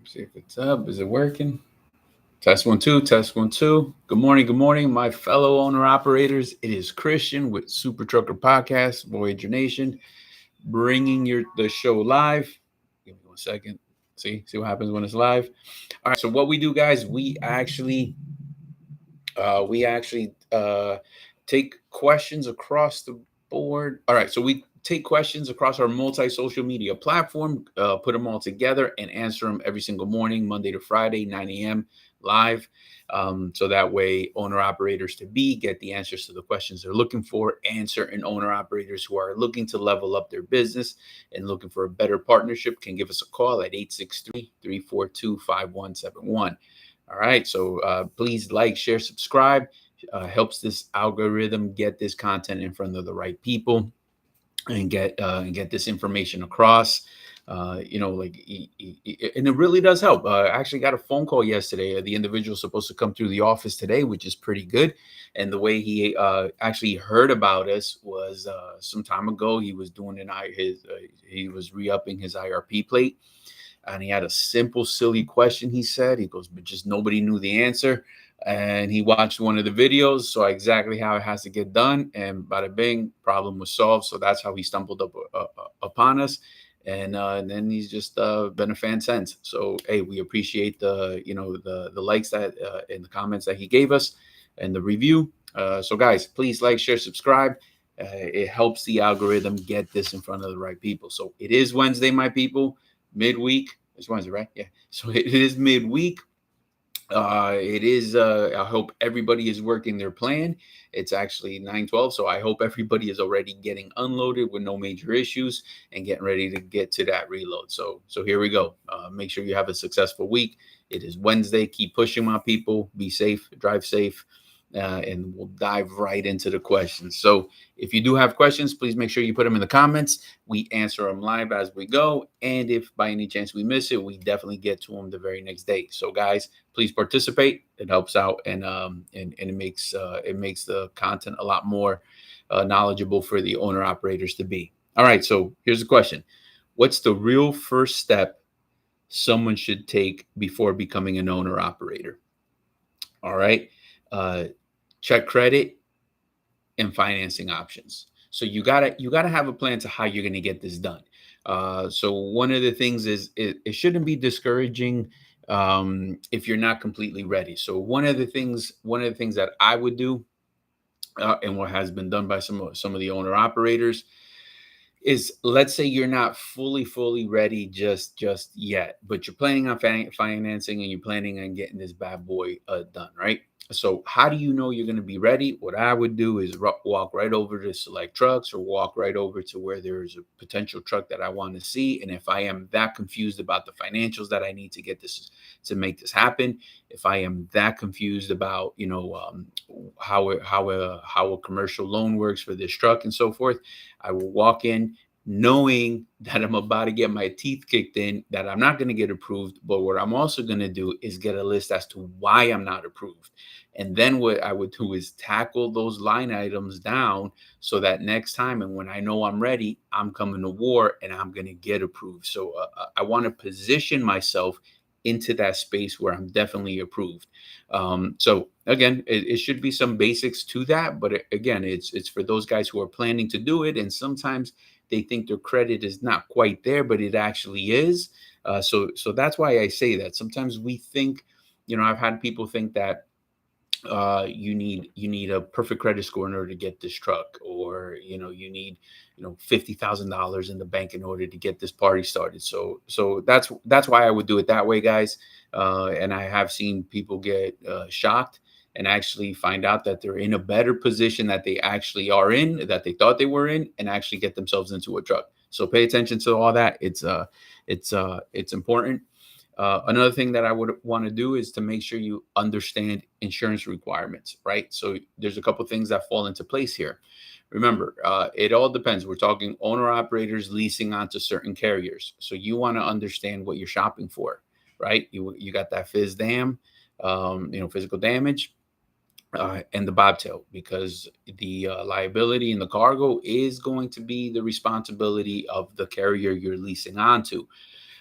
See if it's up. Is it working? Test one, two, test one, two. Good morning, my fellow owner operators. It is Christian with Super Trucker Podcast, Voyager Nation, bringing the show live. Give me 1 second. See what happens when it's live. All right. So what we do, guys, we actually take questions across the board. All right. So we take questions across our multi-social media platform, put them all together and answer them every single morning, Monday to Friday, 9 a.m. live. So that way owner operators to be get the answers to the questions they're looking for, and certain owner operators who are looking to level up their business and looking for a better partnership can give us a call at 863-342-5171. All right. So please like, share, subscribe. Helps this algorithm get this content in front of the right people and get this information across. And it really does help. I actually got a phone call yesterday. The individual supposed to come through the office today, which is pretty good. And the way he actually heard about us was some time ago. He was doing he was re-upping his IRP plate, and he had a simple, silly question. He said, he goes, but just nobody knew the answer. And he watched one of the videos, saw exactly how it has to get done, and bada bing, problem was solved. So that's how he stumbled upon us. And then he's just been a fan since. So hey, we appreciate the likes that in the comments that he gave us and the review. So guys, please like, share, subscribe. It helps the algorithm get this in front of the right people. So it is Wednesday, my people. Midweek. It's Wednesday, right? Yeah. So it is midweek. It is. I hope everybody is working their plan. It's actually 9:12, so I hope everybody is already getting unloaded with no major issues and getting ready to get to that reload. So here we go. Make sure you have a successful week. It is Wednesday. Keep pushing, my people. Be safe. Drive safe. And we'll dive right into the questions. So if you do have questions, please make sure you put them in the comments. We answer them live as we go. And if by any chance we miss it, we definitely get to them the very next day. So guys, please participate. It helps out, and it makes the content a lot more knowledgeable for the owner operators to be. All right. So here's the question: what's the real first step someone should take before becoming an owner operator? All right. Check credit and financing options. So you gotta have a plan to how you're gonna get this done. So one of the things is it shouldn't be discouraging if you're not completely ready. So one of the things that I would do, and what has been done by some of the owner operators, is, let's say you're not fully ready just yet, but you're planning on financing and you're planning on getting this bad boy done, right? So how do you know you're going to be ready? What I would do is walk right over to select trucks, or walk right over to where there's a potential truck that I want to see. And if I am that confused about the financials that I need to get this to make this happen, if I am that confused about how a commercial loan works for this truck and so forth, I will walk in knowing that I'm about to get my teeth kicked in, that I'm not going to get approved. But what I'm also going to do is get a list as to why I'm not approved. And then what I would do is tackle those line items down, so that next time, and when I know I'm ready, I'm coming to war and I'm going to get approved. So I want to position myself into that space where I'm definitely approved. So again, it should be some basics to that, but again, it's for those guys who are planning to do it, and sometimes they think their credit is not quite there, but it actually is. So that's why I say that. Sometimes we think, I've had people think that you need a perfect credit score in order to get this truck, or you need $50,000 in the bank in order to get this party started. So that's why I would do it that way, guys. And I have seen people get shocked and actually find out that they're in a better position that they actually are in, that they thought they were in, and actually get themselves into a truck. So pay attention to all that. It's important. Another thing that I would want to do is to make sure you understand insurance requirements, right? So there's a couple things that fall into place here. Remember, it all depends. We're talking owner operators leasing onto certain carriers. So you want to understand what you're shopping for, right? You got that physical damage, and the bobtail, because the liability in the cargo is going to be the responsibility of the carrier you're leasing onto.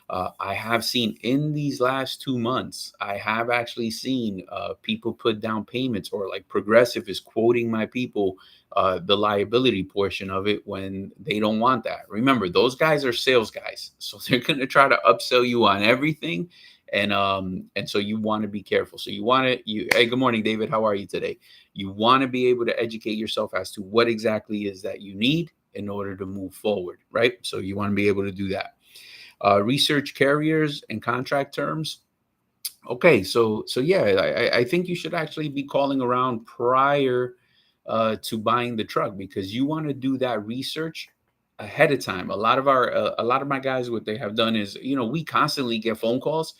I have seen in these last 2 months, I have actually seen people put down payments, or like Progressive is quoting my people the liability portion of it when they don't want that. Remember, those guys are sales guys, so they're going to try to upsell you on everything. And so you want to be careful. So you want to you hey, good morning, David. How are you today? You want to be able to educate yourself as to what exactly is that you need in order to move forward, right? So you want to be able to do that. Research carriers and contract terms. Okay, so yeah, I think you should actually be calling around prior to buying the truck, because you want to do that research ahead of time. A lot of my guys, what they have done is, we constantly get phone calls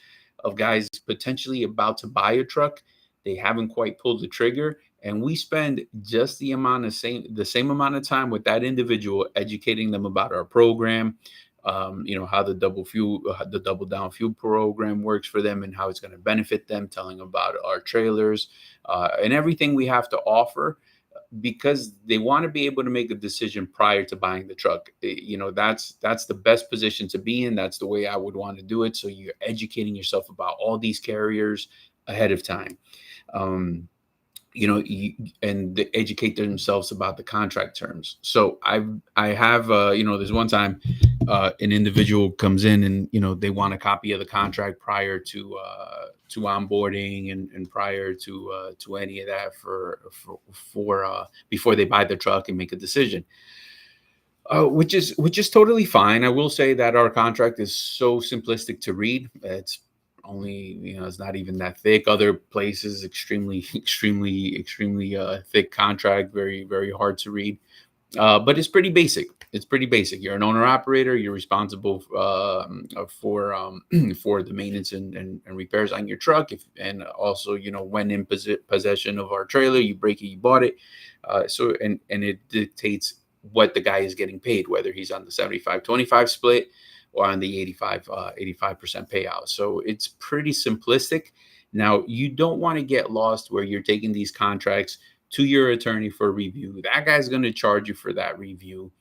of guys potentially about to buy a truck. They haven't quite pulled the trigger, and we spend just the same amount of time with that individual, educating them about our program, how the double down fuel program works for them and how it's going to benefit them, telling about our trailers, and everything we have to offer, because they want to be able to make a decision prior to buying the truck. That's the best position to be in. That's the way I would want to do it. So you're educating yourself about all these carriers ahead of time. Um, and educate themselves about the contract terms. So I have there's one time an individual comes in, and they want a copy of the contract prior to onboarding, and prior to any of that, for before they buy the truck and make a decision. Which is totally fine. I will say that our contract is so simplistic to read. It's only, it's not even that thick. Other places, extremely, extremely, extremely thick contract, very, very hard to read. But it's pretty basic. It's pretty basic. You're an owner operator. You're responsible for for the maintenance and repairs on your truck. And also, when in possession of our trailer, you break it, you bought it. And it dictates what the guy is getting paid, whether he's on the 75-25 split or on the 85% payout. So it's pretty simplistic. Now, you don't want to get lost where you're taking these contracts to your attorney for review. That guy's going to charge you for that review.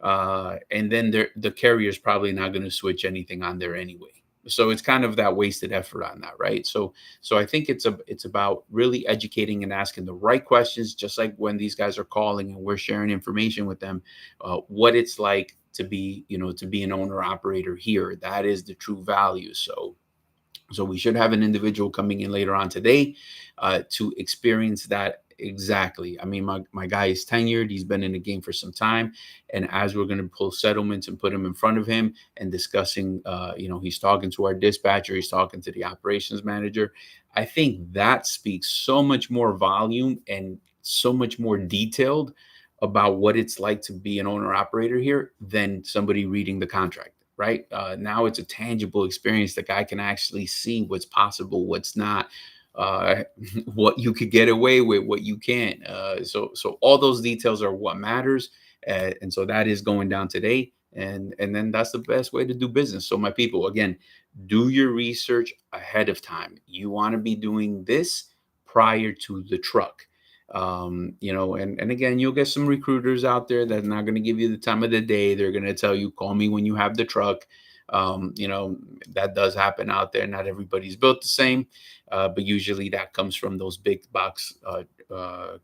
And then the carrier is probably not going to switch anything on there anyway. So it's kind of that wasted effort on that, right? So I think it's about really educating and asking the right questions, just like when these guys are calling and we're sharing information with them, what it's like to be an owner operator here. That is the true value. So we should have an individual coming in later on today to experience that exactly. I mean, my guy is tenured. He's been in the game for some time. And as we're going to pull settlements and put him in front of him and discussing, he's talking to our dispatcher, he's talking to the operations manager. I think that speaks so much more volume and so much more detailed about what it's like to be an owner operator here than somebody reading the contract. Right now, it's a tangible experience. The guy can actually see what's possible, what's not, uh, what you could get away with, what you can't. So all those details are what matters, and so that is going down today. And then that's the best way to do business. So my people, again, do your research ahead of time. You want to be doing this prior to the truck. And again, you'll get some recruiters out there that's not going to give you the time of the day. They're going to tell you, call me when you have the truck. That does happen out there. Not everybody's built the same, but usually that comes from those big box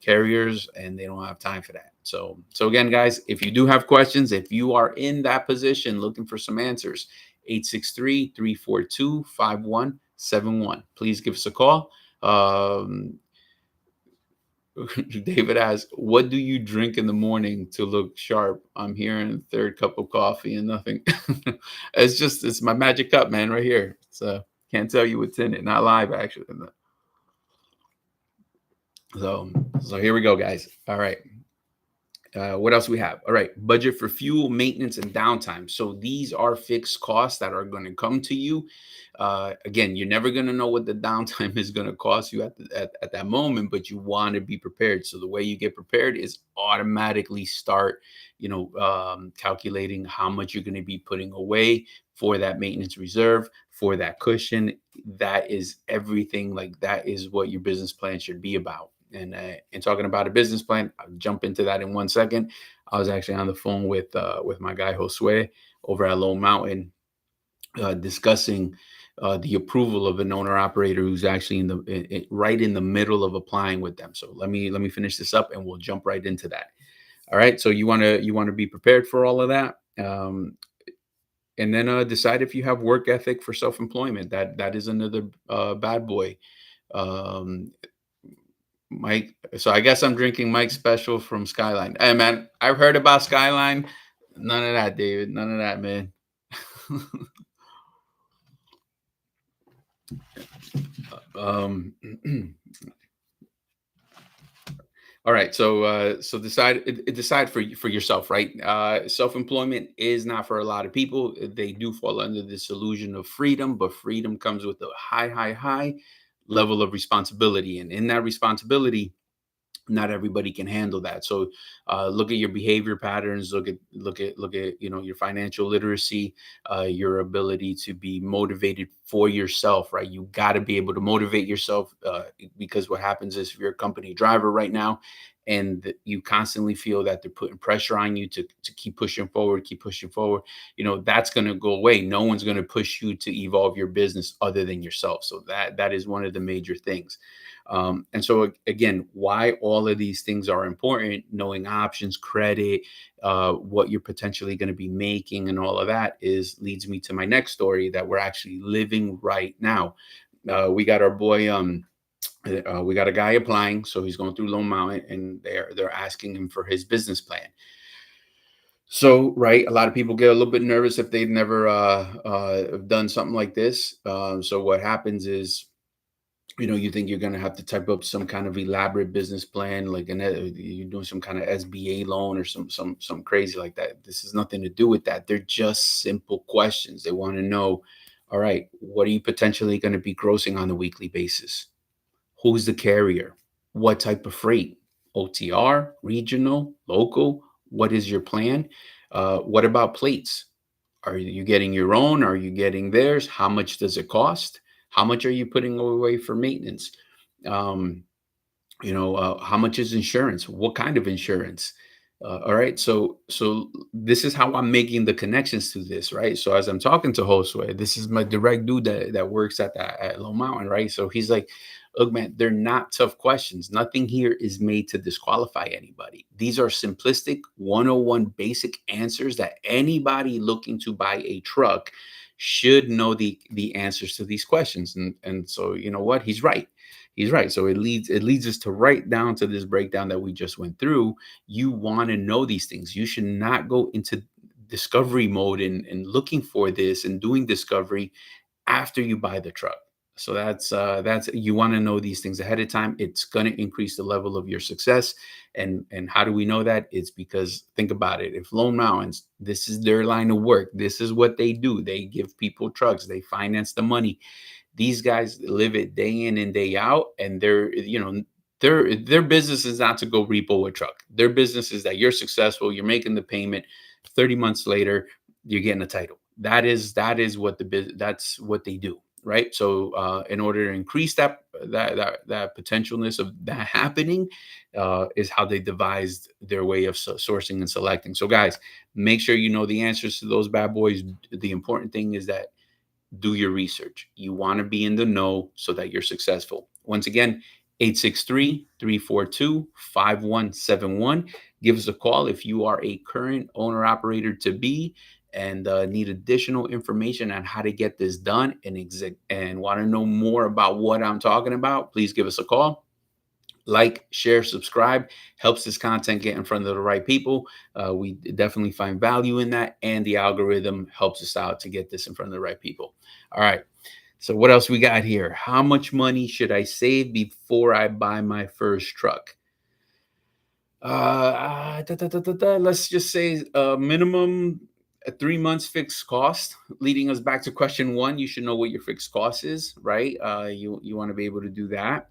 carriers, and they don't have time for that. So again, guys, if you do have questions, if you are in that position looking for some answers, 863-342-5171. Please give us a call. David asks, "What do you drink in the morning to look sharp?" I'm hearing third cup of coffee and nothing. It's my magic cup, man, right here. So can't tell you what's in it. Not live, actually. So here we go, guys. All right. What else we have? All right, budget for fuel, maintenance, and downtime. So these are fixed costs that are going to come to you. Again, you're never going to know what the downtime is going to cost you at that moment, but you want to be prepared. So the way you get prepared is automatically start, calculating how much you're going to be putting away for that maintenance reserve, for that cushion. That is everything. Like, that is what your business plan should be about. And talking about a business plan, I'll jump into that in 1 second. I was actually on the phone with my guy Josue over at Lone Mountain, discussing the approval of an owner operator who's actually right in the middle of applying with them. So let me finish this up, and we'll jump right into that. All right. So you want to be prepared for all of that. And then decide if you have work ethic for self-employment. That is another bad boy. Um, Mike. So I guess I'm drinking Mike's Special from Skyline. Hey man, I've heard about Skyline. None of that, David. None of that, man. um, all right. So decide for yourself, right? Self-employment is not for a lot of people. They do fall under this illusion of freedom, but freedom comes with a high level of responsibility, and in that responsibility, not everybody can handle that. So look at your behavior patterns, look at your financial literacy, your ability to be motivated for yourself, right? You got to be able to motivate yourself, because what happens is, if you're a company driver right now and you constantly feel that they're putting pressure on you to keep pushing forward, that's going to go away. No one's going to push you to evolve your business other than yourself. So that is one of the major things. And so again, why all of these things are important, knowing options, credit, what you're potentially going to be making, and all of that leads me to my next story that we're actually living right now. We got our boy, we got a guy applying, so he's going through Lone Mountain, and they're asking him for his business plan. So, right, a lot of people get a little bit nervous if they've never done something like this. So what happens is, you think you're going to have to type up some kind of elaborate business plan, like you're doing some kind of SBA loan or some crazy like that. This has nothing to do with that. They're just simple questions. They want to know, all right, what are you potentially going to be grossing on a weekly basis? Who's the carrier? What type of freight? OTR, regional, local? What is your plan? What about plates? Are you getting your own? Are you getting theirs? How much does it cost? How much are you putting away for maintenance? Um, how much is insurance? What kind of insurance? All right. So this is how I'm making the connections to this, right? So as I'm talking to Josue, this is my direct dude that works at Low Mountain, right? So he's like, look, man, they're not tough questions. Nothing here is made to disqualify anybody. These are simplistic 101 basic answers that anybody looking to buy a truck should know the answers to these questions. And so you know what? He's right. So it leads us to right down to this breakdown that we just went through. You want to know these things. You should not go into discovery mode and looking for this and doing discovery after you buy the truck. So that's you want to know these things ahead of time. It's going to increase the level of your success. And how do we know that? It's because, think about it. If Lone Mountains, this is their line of work, this is what they do. They give people trucks, they finance the money. These guys live it day in and day out, and their business is not to go repo a truck. Their business is that you're successful, you're making the payment. 30 months later, you're getting a title. That is that's what they do, right? So in order to increase that potentialness of that happening, is how they devised their way of sourcing and selecting. So guys, make sure you know the answers to those bad boys. The important thing is that do your research. You want to be in the know so that you're successful. Once again, 863-342-5171. Give us a call if you are a current owner operator to be and need additional information on how to get this done and want to know more about what I'm talking about. Please give us a call. Like, share, subscribe, helps this content get in front of the right people. We definitely find value in that, and the algorithm helps us out to get this in front of the right people. All right. So what else we got here? How much money should I save before I buy my first truck? Let's just say minimum 3 months fixed cost. Leading us back to question one, you should know what your fixed cost is, right? You want to be able to do that.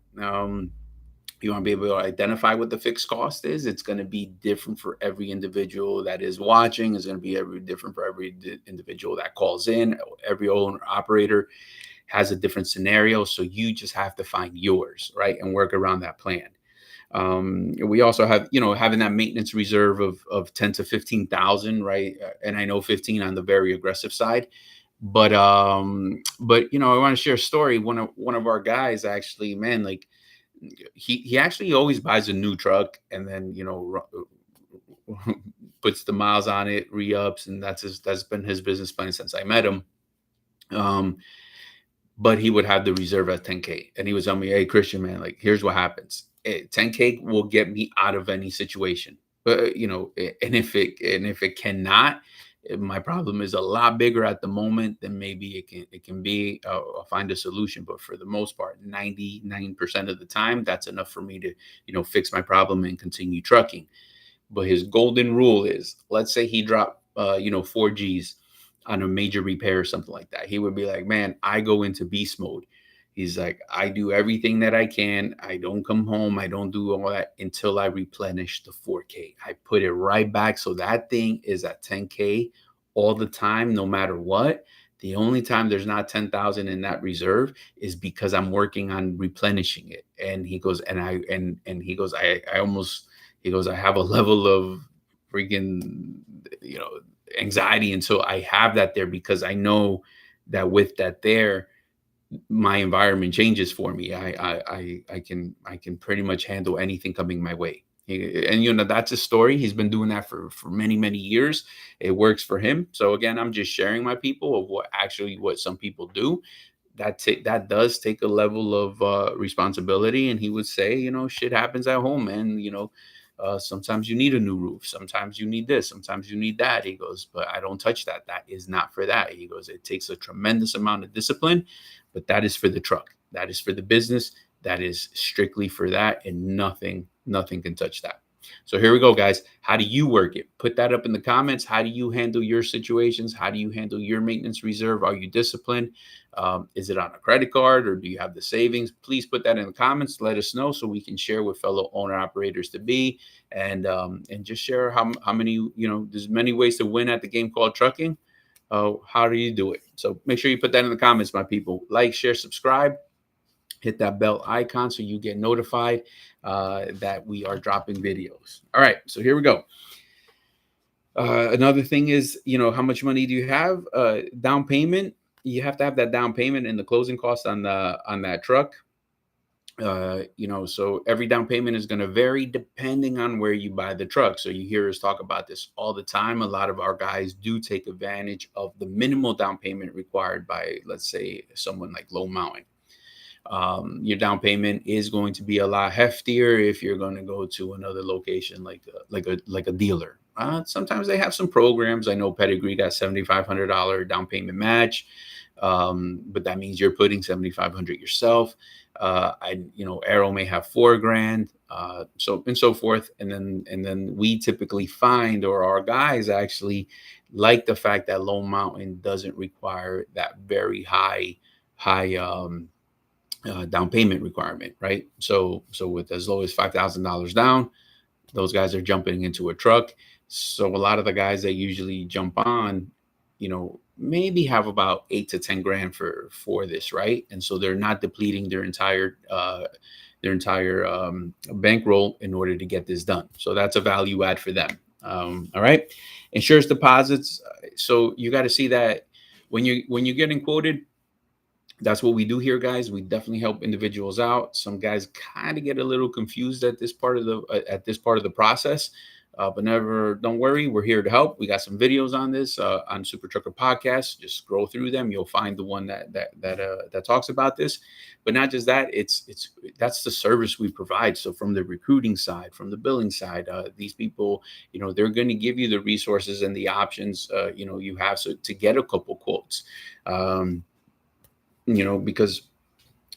You want to be able to identify what the fixed cost is. It's going to be different for every individual that is watching. It's going to be different for every individual that calls in. Every owner operator has a different scenario. So you just have to find yours, right? And work around that plan. We also have, having that maintenance reserve of 10 to 15,000, right? And I know 15 on the very aggressive side, But I want to share a story. One of our guys actually, man, like he actually always buys a new truck and then puts the miles on it, re-ups, and that's been his business plan since I met him. Um, but he would have the reserve at 10K, and he was telling me, "Hey, Christian, man, like here's what happens. 10K will get me out of any situation, but and if it cannot, my problem is a lot bigger at the moment than maybe it can be. I'll find a solution, but for the most part, 99% of the time, that's enough for me to fix my problem and continue trucking. But his golden rule is, let's say he dropped, 4Gs on a major repair or something like that. He would be like, man, I go into beast mode. He's like, I do everything that I can. I don't come home. I don't do all that until I replenish the 4K. I put it right back. So that thing is at 10K all the time, no matter what. The only time there's not 10,000 in that reserve is because I'm working on replenishing it. And he goes, and he goes, I almost, he goes, I have a level of freaking, anxiety until I have that there, because I know that with that there, my environment changes for me. I can pretty much handle anything coming my way. And that's a story. He's been doing that for many years. It works for him. So again, I'm just sharing my people of what some people do. That does take a level of responsibility. And he would say, shit happens at home, man. Sometimes you need a new roof. Sometimes you need this. Sometimes you need that. He goes, but I don't touch that. That is not for that. He goes, it takes a tremendous amount of discipline, but that is for the truck. That is for the business. That is strictly for that, and nothing can touch that. So here we go, guys. How do you work it? Put that up in the comments. How do you handle your situations? How do you handle your maintenance reserve? Are you disciplined? Is it on a credit card, or do you have the savings? Please put that in the comments. Let us know so we can share with fellow owner operators to be, and just share how many, there's many ways to win at the game called trucking. How do you do it? So make sure you put that in the comments, my people. Like, share, subscribe. Hit that bell icon so you get notified that we are dropping videos. All right, so here we go. Another thing is, how much money do you have? Down payment. You have to have that down payment and the closing costs on that truck. So every down payment is going to vary depending on where you buy the truck. So you hear us talk about this all the time. A lot of our guys do take advantage of the minimal down payment required by, let's say, someone like Lone Mountain. Your down payment is going to be a lot heftier if you're going to go to another location like a dealer. Sometimes they have some programs. I know Pedigree got $7,500 down payment match, but that means you're putting $7,500 yourself. Arrow may have $4,000, so and so forth. And then we typically find, or our guys actually like the fact that Lone Mountain doesn't require that very high down payment requirement, right? So with as low as $5,000 down, those guys are jumping into a truck. So a lot of the guys that usually jump on, maybe have about 8 to 10 grand for this, right? And so they're not depleting their entire bankroll in order to get this done. So that's a value add for them. All right, insurance deposits. So you got to see that when you're getting quoted. That's what we do here, guys. We definitely help individuals out. Some guys kind of get a little confused at this part of the process, but don't worry. We're here to help. We got some videos on this on Super Trucker Podcast. Just scroll through them. You'll find the one that talks about this. But not just that. That's the service we provide. So from the recruiting side, from the billing side, these people, they're going to give you the resources and the options, you have to get a couple quotes. Because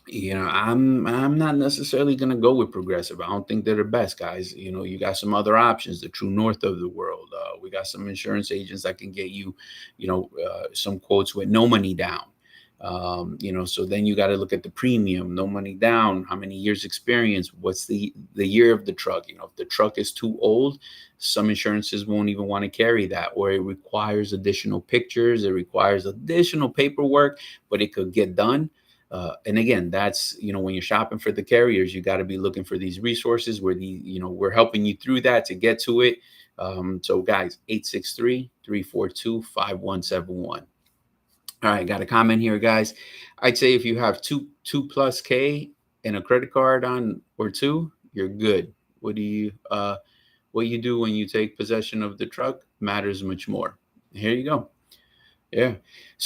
I'm not necessarily going to go with Progressive. I don't think they're the best, guys. You got some other options, the True North of the world. We got some insurance agents that can get you, some quotes with no money down. So then you got to look at the premium, no money down, how many years experience, what's the year of the truck. If the truck is too old, some insurances won't even want to carry that, or it requires additional pictures, it requires additional paperwork, but it could get done. And again, that's, when you're shopping for the carriers, you got to be looking for these resources where we're helping you through that to get to it. So guys, 863-342-5171. All right, got a comment here, guys. I'd say if you have two plus K and a credit card on or two, you're good. What do you what you do when you take possession of the truck matters much more. Here you go. Yeah.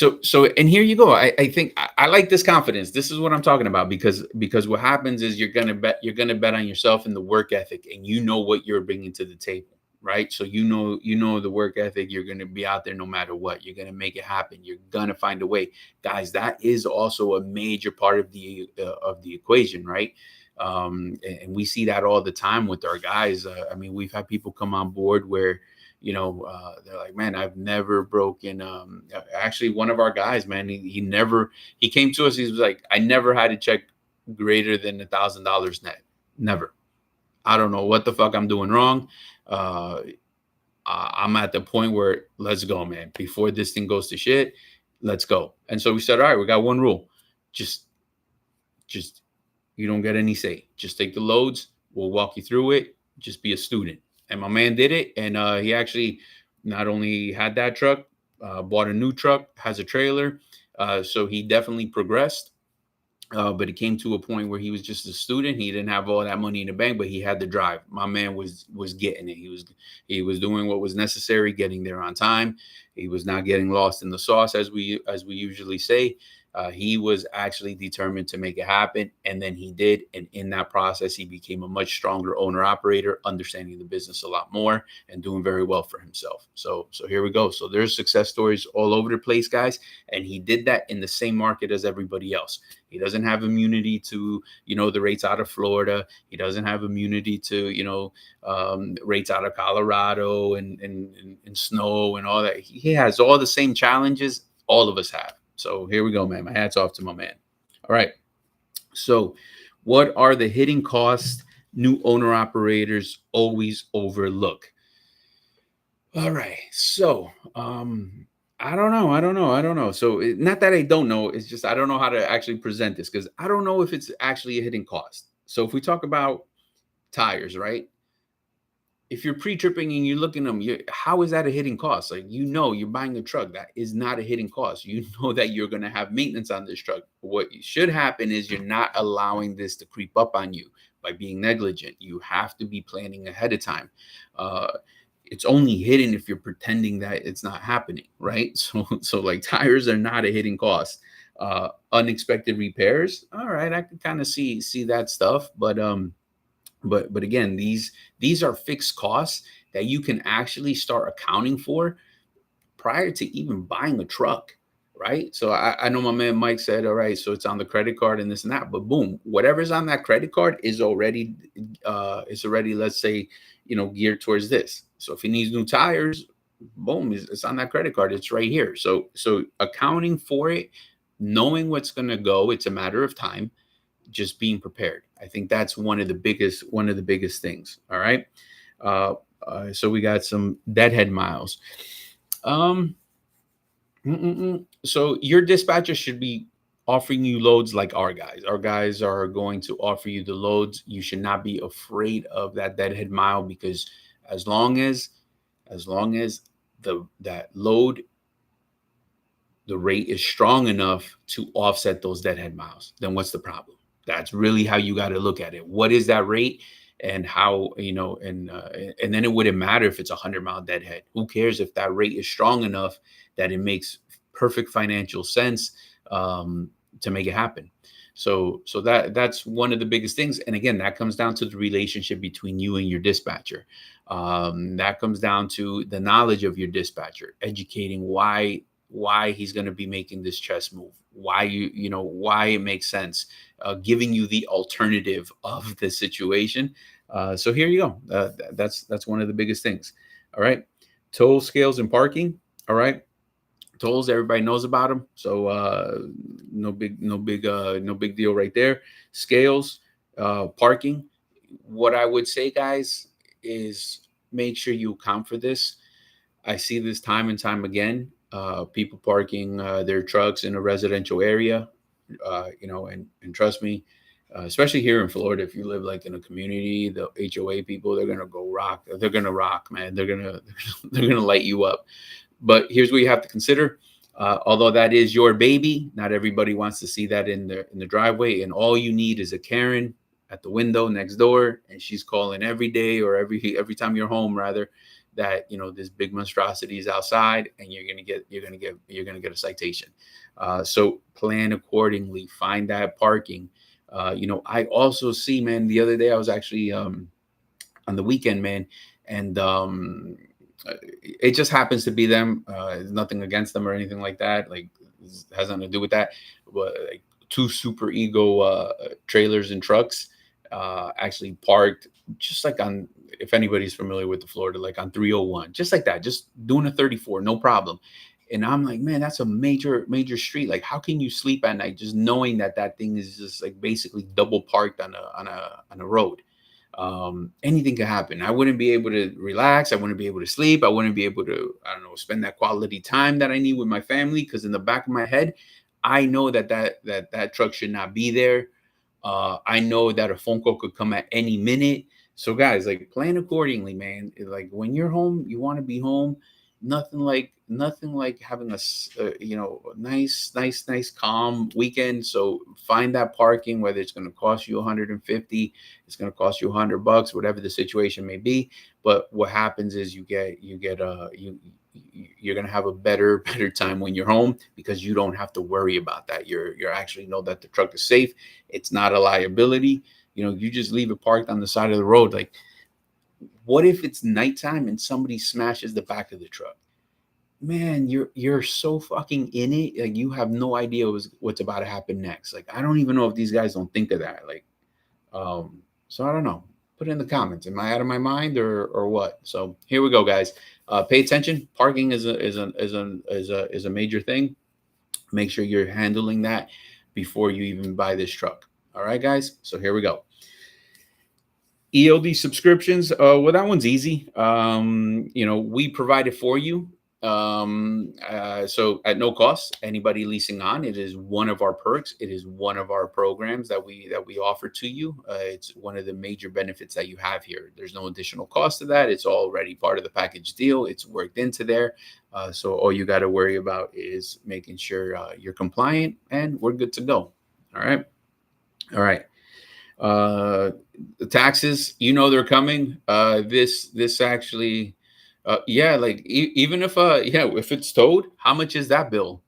And here you go. I think I like this confidence. This is what I'm talking about because what happens is you're gonna bet on yourself and the work ethic, and you know what you're bringing to the table, right? So you know the work ethic. You're gonna be out there no matter what. You're gonna make it happen. You're gonna find a way, guys. That is also a major part of the equation, right? And we see that all the time with our guys. I mean, we've had people come on board where they're like, man, I've never broken. Actually, one of our guys, man, he never, he came to us. He was like, I never had a check greater than $1,000 net. Never. I don't know what the fuck I'm doing wrong. Uh, I'm at the point where let's go, man. Before this thing goes to shit, let's go. And so we said, all right, we got one rule. Just, just you don't get any say. Just take the loads. We'll walk you through it. Just be a student. And my man did it. And he actually not only had that truck, bought a new truck, has a trailer. So he definitely progressed. But it came to a point where he was just a student. He didn't have all that money in the bank, but he had the drive. My man was getting it. He was doing what was necessary, getting there on time. He was not getting lost in the sauce, as we usually say. He was actually determined to make it happen, and then he did. And in that process, he became a much stronger owner operator, understanding the business a lot more, and doing very well for himself. So here we go. So there's success stories all over the place, guys. And he did that in the same market as everybody else. He doesn't have immunity to, the rates out of Florida. He doesn't have immunity to, rates out of Colorado and snow and all that. He has all the same challenges all of us have. So here we go, man. My hat's off to my man. All right. So what are the hidden costs new owner operators always overlook? All right. So I don't know. So not that I don't know. It's just I don't know how to actually present this because I don't know if it's actually a hidden cost. So if we talk about tires, right? If you're pre-tripping and you're looking at them, how is that a hidden cost? Like, you're buying a truck. That is not a hidden cost. You know that you're going to have maintenance on this truck. What should happen is you're not allowing this to creep up on you by being negligent. You have to be planning ahead of time. It's only hidden if you're pretending that it's not happening, right? So like tires are not a hidden cost. Unexpected repairs, all right, I can kind of see that stuff, but again, these are fixed costs that you can actually start accounting for prior to even buying a truck, right? So I know my man Mike said, all right, so it's on the credit card and this and that, but boom, whatever's on that credit card is already let's say, geared towards this. So if he needs new tires, boom, it's on that credit card. It's right here. So accounting for it, knowing what's going to go, it's a matter of time, just being prepared. I think that's one of the biggest things. All right. So we got some deadhead miles. So your dispatcher should be offering you loads like our guys. Our guys are going to offer you the loads. You should not be afraid of that deadhead mile, because as long as that load, the rate is strong enough to offset those deadhead miles, then what's the problem? That's really how you got to look at it. What is that rate, and how, and then it wouldn't matter if it's 100-mile deadhead. Who cares if that rate is strong enough that it makes perfect financial sense to make it happen. So that's one of the biggest things. And again, that comes down to the relationship between you and your dispatcher. That comes down to the knowledge of your dispatcher, educating why he's going to be making this chess move, why why it makes sense, giving you the alternative of the situation. So here you go. That's one of the biggest things. All right. Toll scales and parking. All right. Tolls, everybody knows about them. So no big deal right there. Scales, parking. What I would say, guys, is make sure you account for this. I see this time and time again. People parking their trucks in a residential area, and trust me, especially here in Florida, if you live like in a community, the HOA people, they're gonna go rock. They're gonna rock, man. They're gonna light you up. But here's what you have to consider: Although that is your baby, not everybody wants to see that in the driveway. And all you need is a Karen at the window next door, and she's calling every day or every time you're home, rather, that this big monstrosity is outside, and you're gonna get a citation. So plan accordingly. Find that parking. I also see, man. The other day I was actually on the weekend, man, and it just happens to be them. It's nothing against them or anything like that. Like, it has nothing to do with that. But like, two super ego trailers and trucks actually parked just like on. If anybody's familiar with the Florida, like on 301, just like that, just doing a 34, no problem. And I'm like, man, that's a major street. Like, how can you sleep at night just knowing that that thing is just like basically double parked on a road? Anything could happen. I wouldn't be able to relax. I wouldn't be able to sleep. I wouldn't be able to, I don't know, spend that quality time that I need with my family. Because in the back of my head, I know that truck should not be there. I know that a phone call could come at any minute. So guys, like, plan accordingly, man. Like, when you're home, you want to be home. Nothing like having a nice calm weekend. So find that parking, whether it's going to cost you 150, it's going to cost you $100, whatever the situation may be. But what happens is you're going to have a better time when you're home, because you don't have to worry about that. You're actually know that the truck is safe. It's not a liability. You just leave it parked on the side of the road. Like, what if it's nighttime and somebody smashes the back of the truck? Man, you're so fucking in it. Like, you have no idea what's about to happen next. Like, I don't even know if these guys don't think of that. Like, so I don't know. Put it in the comments. Am I out of my mind or what? So here we go, guys. Pay attention. Parking is a major thing. Make sure you're handling that before you even buy this truck. All right, guys. So here we go. ELD subscriptions. Well, that one's easy. We provide it for you. So at no cost, anybody leasing on, it is one of our perks. It is one of our programs that we offer to you. It's one of the major benefits that you have here. There's no additional cost to that. It's already part of the package deal. It's worked into there. So all you got to worry about is making sure you're compliant, and we're good to go. All right. All right. The taxes, they're coming. This actually, yeah, like, even if it's towed, how much is that bill?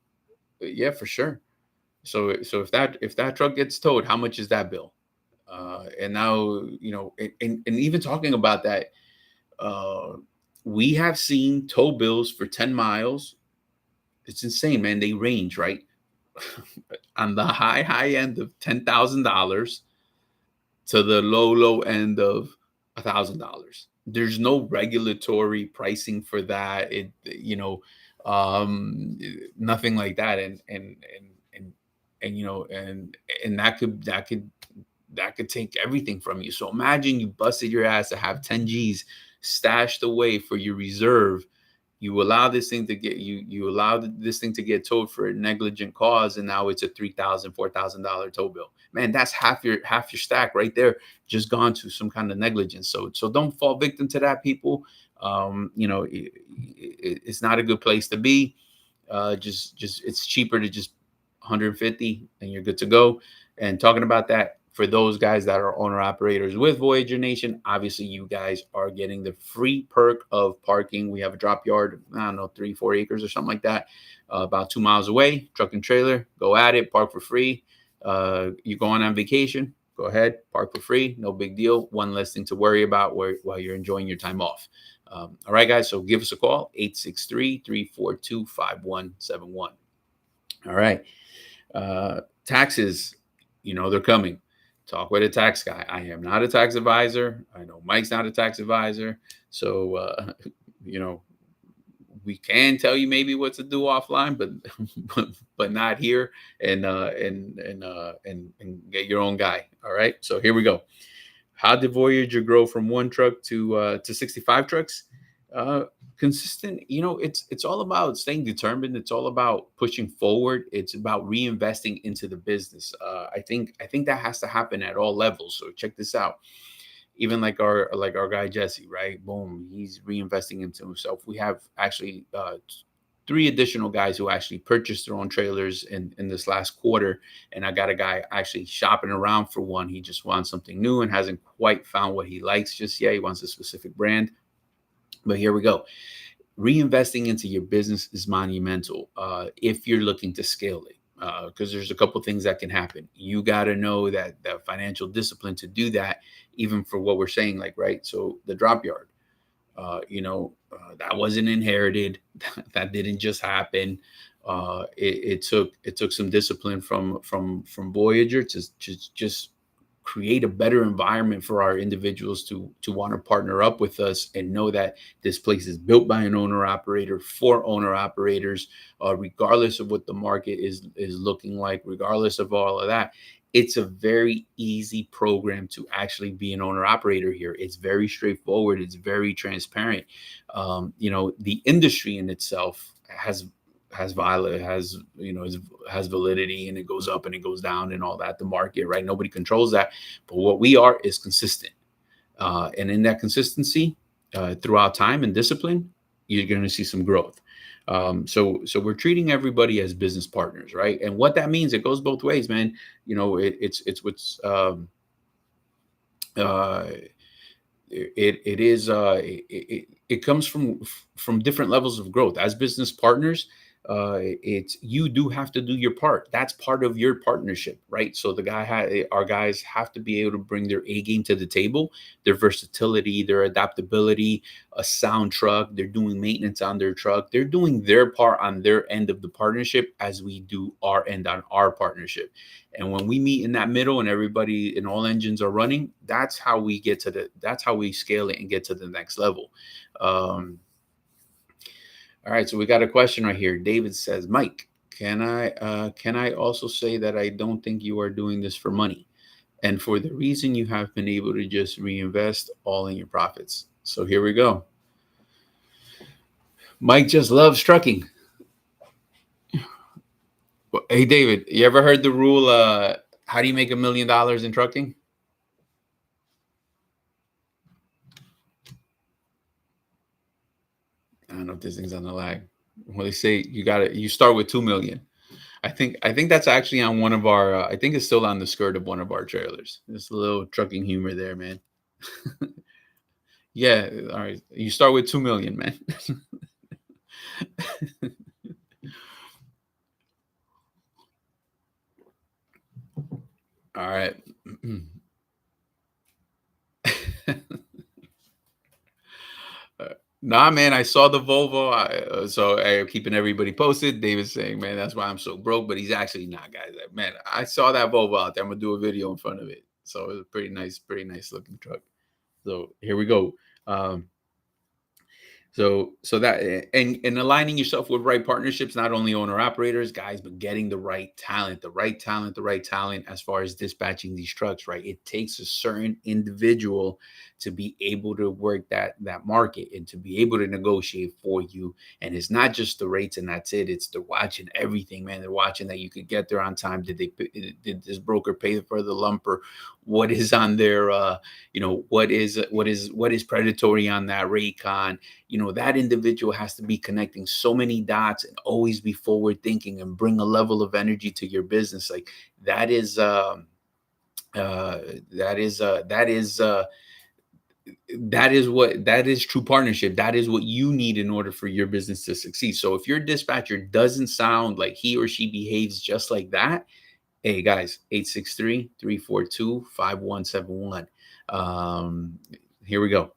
Yeah, for sure. So if that truck gets towed, how much is that bill? And now, and even talking about that, uh, we have seen tow bills for 10 miles. It's insane, man. They range, right, on the high end of $10,000 to the low end of $1,000. There's no regulatory pricing for that. Nothing like that. And that could take everything from you. So imagine you busted your ass to have 10 G's stashed away for your reserve. You allow this thing to get towed for a negligent cause, and now it's a $3,000, $4,000 tow bill. Man, that's half your stack right there, just gone to some kind of negligence. So don't fall victim to that, people. It's not a good place to be. Just it's cheaper to just 150 and you're good to go. And talking about that, for those guys that are owner operators with Voyager Nation, obviously you guys are getting the free perk of parking. We have a drop yard, I don't know, 3-4 acres or something like that, about 2 miles away. Truck and trailer, go at it, park for free. You going on vacation, go ahead, park for free, no big deal. One less thing to worry about while you're enjoying your time off. All right, guys, so give us a call, 863-342-5171. All right. Taxes, they're coming. Talk with a tax guy. I am not a tax advisor. I know Mike's not a tax advisor. So, we can tell you maybe what to do offline, but not here. And get your own guy. All right. So here we go. How did Voyager grow from one truck to 65 trucks? Consistent. It's all about staying determined. It's all about pushing forward. It's about reinvesting into the business. I think that has to happen at all levels. So check this out. Even like our guy Jesse, right? Boom, he's reinvesting into himself. We have actually three additional guys who actually purchased their own trailers in this last quarter. And I got a guy actually shopping around for one. He just wants something new and hasn't quite found what he likes just yet. He wants a specific brand. But here we go. Reinvesting into your business is monumental if you're looking to scale it. Because there's a couple things that can happen. You got to know that the financial discipline to do that, even for what we're saying, like, right? So the drop yard, that wasn't inherited. That didn't just happen. It took some discipline from Voyager to just create a better environment for our individuals to want to partner up with us and know that this place is built by an owner operator for owner operators, regardless of what the market is looking like, regardless of all of that. It's a very easy program to actually be an owner operator here. It's very straightforward. It's very transparent. The industry in itself has validity, and it goes up and it goes down and all that. The market, right? Nobody controls that. But what we are is consistent. And in that consistency, throughout time and discipline, you're going to see some growth. So we're treating everybody as business partners, right? And what that means, it goes both ways, man. It's what's it comes from different levels of growth as business partners. You do have to do your part. That's part of your partnership, right? So our guys have to be able to bring their A game to the table, their versatility, their adaptability, a sound truck. They're doing maintenance on their truck. They're doing their part on their end of the partnership as we do our end on our partnership. And when we meet in that middle and everybody and all engines are running, that's how we scale it and get to the next level. All right, so we got a question right here. David says, Mike, can I also say that I don't think you are doing this for money, and for the reason you have been able to just reinvest all in your profits? So here we go. Mike just loves trucking. Hey, David, you ever heard the rule, how do you make $1 million in trucking? I don't know if this thing's on the lag. Well, they say you start with 2 million. I think that's actually on one of our, I think it's still on the skirt of one of our trailers. There's a little trucking humor there, man. Yeah. All right. You start with 2 million, man. All right. Nah, man, I saw the Volvo. So I'm keeping everybody posted. David's saying, man, that's why I'm so broke. But he's actually not, guys. Man, I saw that Volvo out there. I'm going to do a video in front of it. So it's a pretty nice looking truck. So here we go. So that and aligning yourself with right partnerships, not only owner operators, guys, but getting the right talent as far as dispatching these trucks, right? It takes a certain individual to be able to work that market and to be able to negotiate for you. And it's not just the rates and that's it. It's they're watching everything, man. They're watching that you could get there on time. Did this broker pay for the lumper? What is on their what is predatory on that rate con? That individual has to be connecting so many dots and always be forward thinking and bring a level of energy to your business. Like that is true partnership. That is what you need in order for your business to succeed. So if your dispatcher doesn't sound like he or she behaves just like that, hey guys, 863-342-5171. Here we go.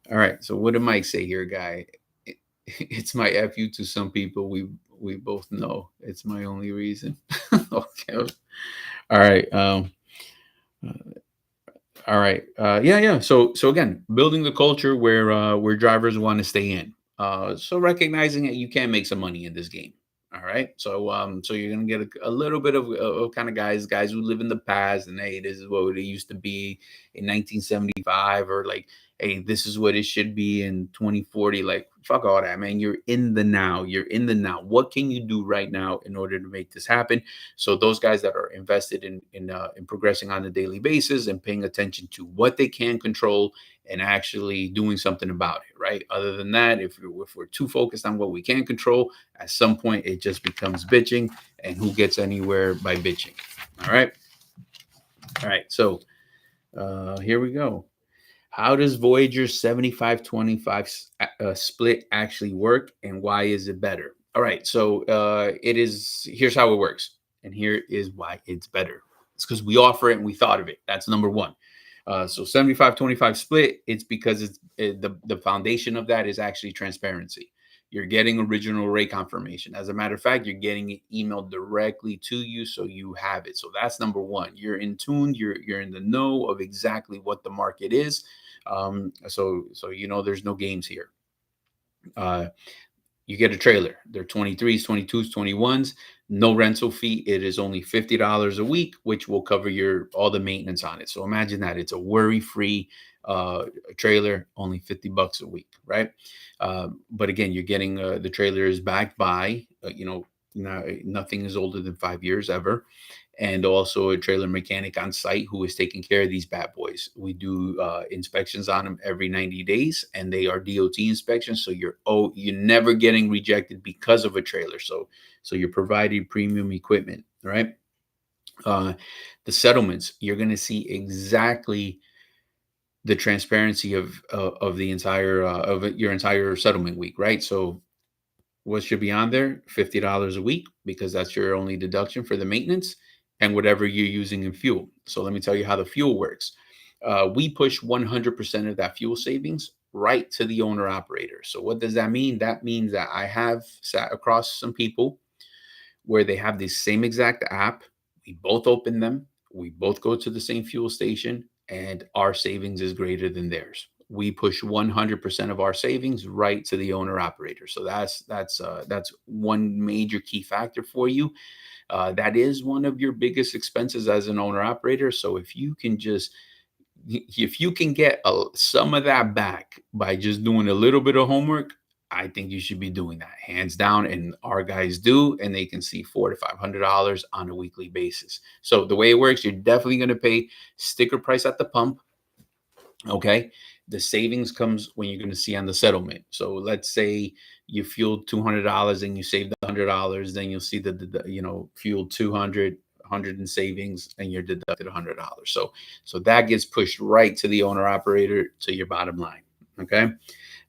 All right. So what did Mike say here, guy? It's my FU to some people. We both know it's my only reason. Okay. All right. All right. Yeah. So again, building the culture where drivers want to stay in. So recognizing that you can make some money in this game. All right. So you're gonna get a little bit of kind of guys who live in the past, and hey, this is what it used to be in 1975, or like, hey, this is what it should be in 2040. Like, fuck all that, man. You're in the now. You're in the now. What can you do right now in order to make this happen? So those guys that are invested in progressing on a daily basis and paying attention to what they can control and actually doing something about it, right? Other than that, if we're too focused on what we can control, at some point it just becomes bitching, and who gets anywhere by bitching? All right. All right. So here we go. How does Voyager 7525 split actually work, and why is it better? All right. So here's how it works. And here is why it's better. It's because we offer it and we thought of it. That's number one. So 75-25 split, it's because the foundation of that is actually transparency. You're getting original rate confirmation. As a matter of fact, you're getting it emailed directly to you, so you have it. So that's number one. You're in tune. You're in the know of exactly what the market is. So there's no games here. You get a trailer. They're 23s, 22s, 21s. No rental fee. It is only $50 a week, which will cover all the maintenance on it. So imagine that it's a worry-free trailer, only $50 a week, right? But again, you're getting the trailer is backed by nothing is older than 5 years ever, and also a trailer mechanic on site who is taking care of these bad boys. We do inspections on them every 90 days, and they are DOT inspections. So you're never getting rejected because of a trailer. So you're providing premium equipment, right? The settlements, you're going to see exactly the transparency of the entire of your entire settlement week, right? So what should be on there? $50 a week, because that's your only deduction for the maintenance and whatever you're using in fuel. So let me tell you how the fuel works. We push 100% of that fuel savings right to the owner operator. So what does that mean? That means that I have sat across some people where they have the same exact app. We both open them. We both go to the same fuel station, and our savings is greater than theirs. We push 100% of our savings right to the owner operator. So that's one major key factor for you. That is one of your biggest expenses as an owner operator. So if you can get some of that back by just doing a little bit of homework, I think you should be doing that, hands down. And our guys do, and they can see $400 to $500 on a weekly basis. So the way it works, you're definitely going to pay sticker price at the pump. Okay. The savings comes when you're going to see on the settlement. So let's say you fueled $200 and you saved $100, then you'll see fuel 200 in savings, and you're deducted $100. So that gets pushed right to the owner operator, to your bottom line. Okay.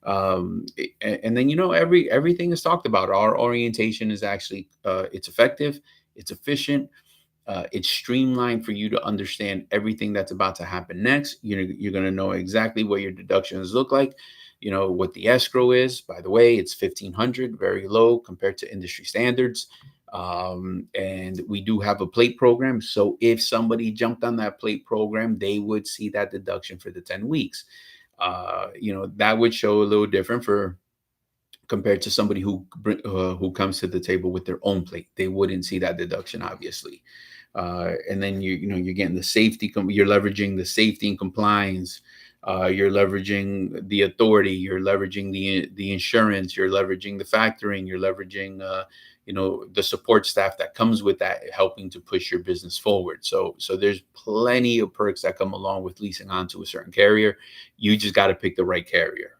And then everything is talked about. Our orientation is actually it's effective, it's efficient, it's streamlined for you to understand everything that's about to happen next. You're going to know exactly what your deductions look like. What the escrow is. By the way, it's $1,500, very low compared to industry standards. And we do have a plate program. So if somebody jumped on that plate program, they would see that deduction for the 10 weeks. That would show a little different compared to somebody who comes to the table with their own plate. They wouldn't see that deduction, obviously. And then you're getting the safety. You're leveraging the safety and compliance. You're leveraging the authority. You're leveraging the insurance. You're leveraging the factoring. You're leveraging the support staff that comes with that, helping to push your business forward. So there's plenty of perks that come along with leasing onto a certain carrier. You just got to pick the right carrier.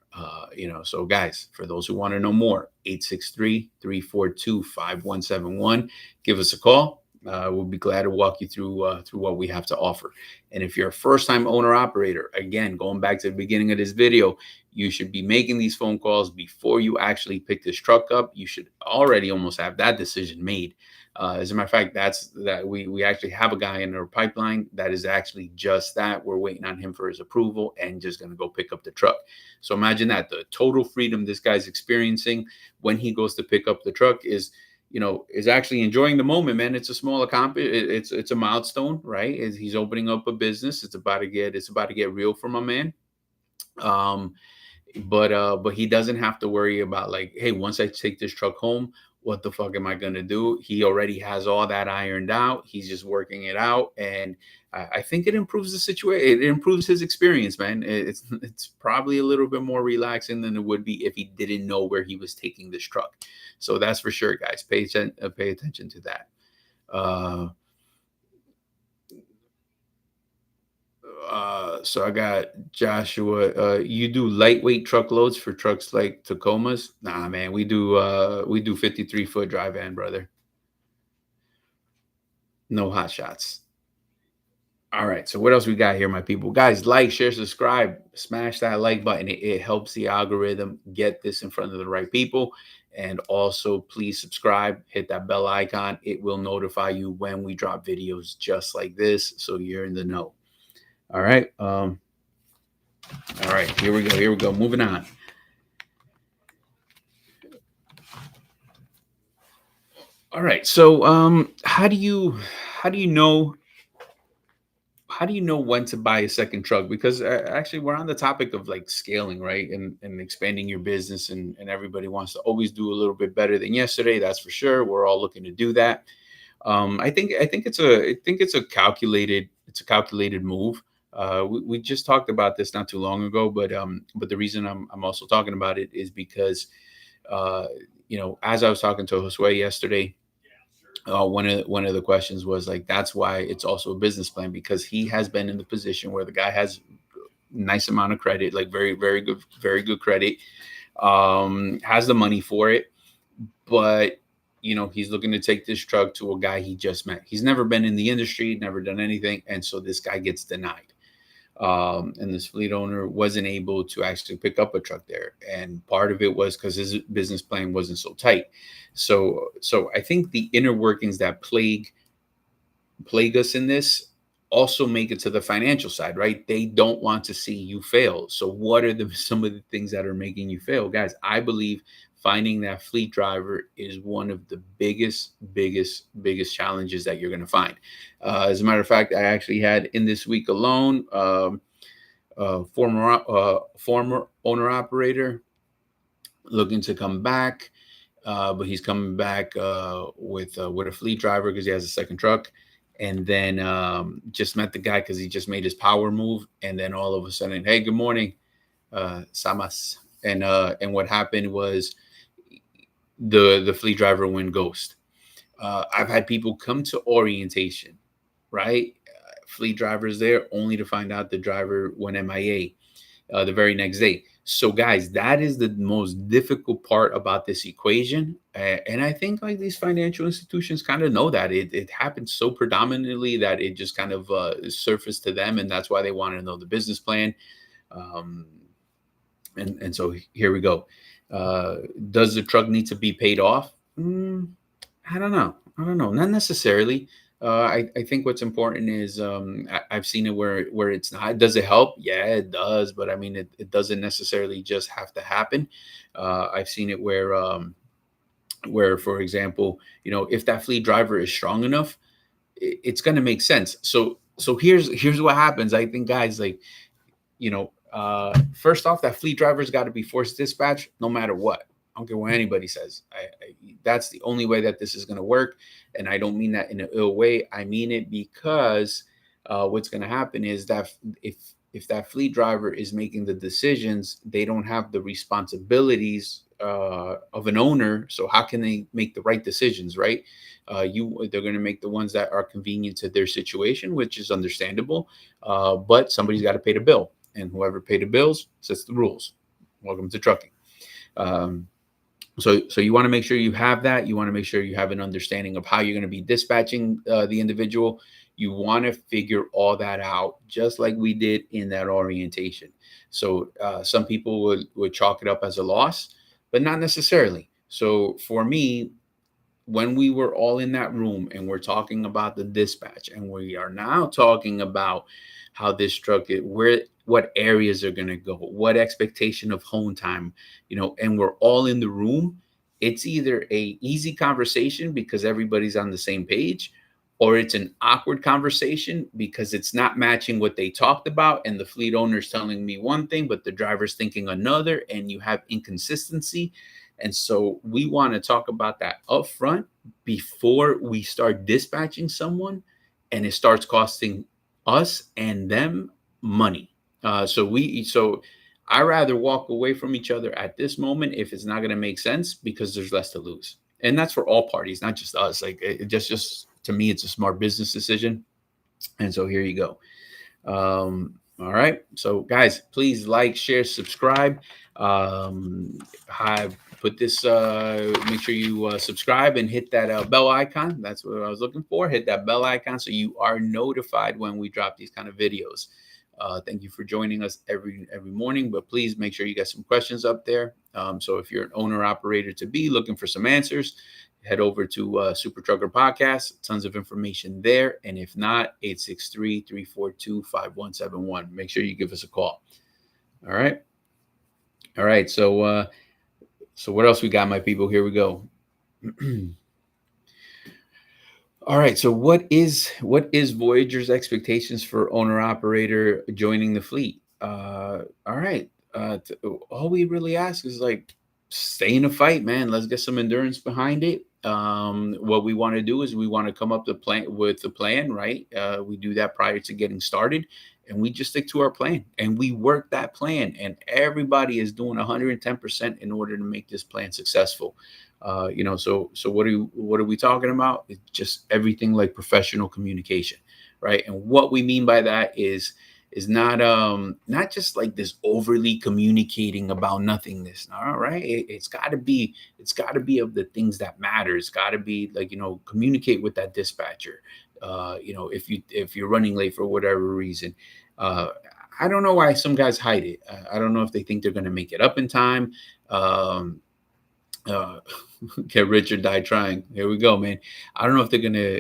So guys, for those who want to know more, 863-342-5171, give us a call. We'll be glad to walk you through what we have to offer. And if you're a first-time owner operator, again, going back to the beginning of this video, you should be making these phone calls before you actually pick this truck up. You should already almost have that decision made. As a matter of fact, we actually have a guy in our pipeline that is actually just that. We're waiting on him for his approval and just going to go pick up the truck. So imagine that the total freedom this guy's experiencing when he goes to pick up the truck is actually enjoying the moment, man. It's a small accomplishment. It's a milestone, right? He's opening up a business. It's about to get real for my man. But he doesn't have to worry about, like, hey, once I take this truck home, what the fuck am I gonna do? He already has all that ironed out. He's just working it out, and I think it improves the situation. It improves his experience, man. It's probably a little bit more relaxing than it would be if he didn't know where he was taking this truck. So that's for sure, guys. Pay attention to that. Uh, so I got Joshua. You do lightweight truckloads for trucks like Tacomas? Nah, man, we do 53-foot dry van, brother. No hot shots. All right. So what else we got here, my people? Guys, like, share, subscribe, smash that like button. It helps the algorithm get this in front of the right people. And also, please subscribe, hit that bell icon. It will notify you when we drop videos just like this, so you're in the know. All right. All right. Here we go. Here we go. Moving on. All right. So, how do you know when to buy a second truck? Because actually we're on the topic of like scaling, right, and expanding your business, and everybody wants to always do a little bit better than yesterday. That's for sure. We're all looking to do that. I think it's a calculated move. We just talked about this not too long ago, but the reason I'm also talking about it is because uh, as I was talking to Josue yesterday, one of the questions was like, that's why it's also a business plan, because he has been in the position where the guy has nice amount of credit, like very good credit, has the money for it, but he's looking to take this truck to a guy he just met. He's never been in the industry, never done anything, and so this guy gets denied. And this fleet owner wasn't able to actually pick up a truck there, and part of it was because his business plan wasn't so tight. So I think the inner workings that plague us in this also make it to the financial side, right? They don't want to see you fail. So what are some of the things that are making you fail, guys? I believe finding that fleet driver is one of the biggest challenges that you're going to find. As a matter of fact, I actually had in this week alone, former owner operator looking to come back, but he's coming back with a fleet driver because he has a second truck. And then just met the guy because he just made his power move, and then all of a sudden, hey, good morning, Samas. And what happened was the fleet driver went ghost. I've had people come to orientation, right? Fleet drivers there only to find out the driver went MIA the very next day. So, guys, that is the most difficult part about this equation. And I think like these financial institutions kind of know that it happens so predominantly that it just kind of surfaced to them. And that's why they want to know the business plan. Um, and so here we go. Does the truck need to be paid off? I don't know. I don't know. Not necessarily. I think what's important is I've seen it where it's not. Does it help? Yeah, it does. But I mean, it doesn't necessarily just have to happen. I've seen it where, for example, if that fleet driver is strong enough, it's going to make sense. So here's what happens. I think, guys, like, first off, that fleet driver's got to be forced dispatch no matter what. I don't care what anybody says. That's the only way that this is going to work. And I don't mean that in an ill way. I mean it because what's going to happen is that if that fleet driver is making the decisions, they don't have the responsibilities of an owner. So how can they make the right decisions, right? They're going to make the ones that are convenient to their situation, which is understandable. But somebody's got to pay the bill, and whoever paid the bills sets the rules. Welcome to trucking. So you want to make sure you have that. You want to make sure you have an understanding of how you're going to be dispatching the individual. You want to figure all that out, just like we did in that orientation. So some people would chalk it up as a loss, but not necessarily. So for me, when we were all in that room and we're talking about the dispatch, and we are now talking about how this truck is, what areas are going to go, what expectation of home time, and we're all in the room, it's either a easy conversation because everybody's on the same page, or it's an awkward conversation because it's not matching what they talked about, and the fleet owner's telling me one thing but the driver's thinking another, and you have inconsistency. And so we want to talk about that up front before we start dispatching someone and it starts costing us and them money. So I rather walk away from each other at this moment if it's not going to make sense because there's less to lose. And that's for all parties, not just us. Like it just to me, it's a smart business decision. And so here you go. All right. So guys, please like, share, subscribe. I put this, make sure you subscribe and hit that bell icon. That's what I was looking for. Hit that bell icon so you are notified when we drop these kind of videos. Thank you for joining us every morning, but please make sure you got some questions up there. So if you're an owner operator to be looking for some answers, head over to Super Trucker Podcast. Tons of information there. And if not, 863-342-5171. Make sure you give us a call. All right. All right. So what else we got, my people? Here we go. All right. So what is Voyager's expectations for owner operator joining the fleet? All right. All we really ask is like stay in a fight, man. Let's get some endurance behind it. What we want to do is we want to come up with the plan, right? We do that prior to getting started, and we just stick to our plan and we work that plan. And everybody is doing 110% in order to make this plan successful. So what are we talking about? It's just everything like professional communication, right? And what we mean by that is not just like this overly communicating about nothingness. All right. It's gotta be of the things that matter. It's gotta be like, communicate with that dispatcher. If you're running late for whatever reason. I don't know why some guys hide it. I don't know if they think they're gonna make it up in time. Uh, Get rich or die trying. Here we go, man. I don't know if they're gonna,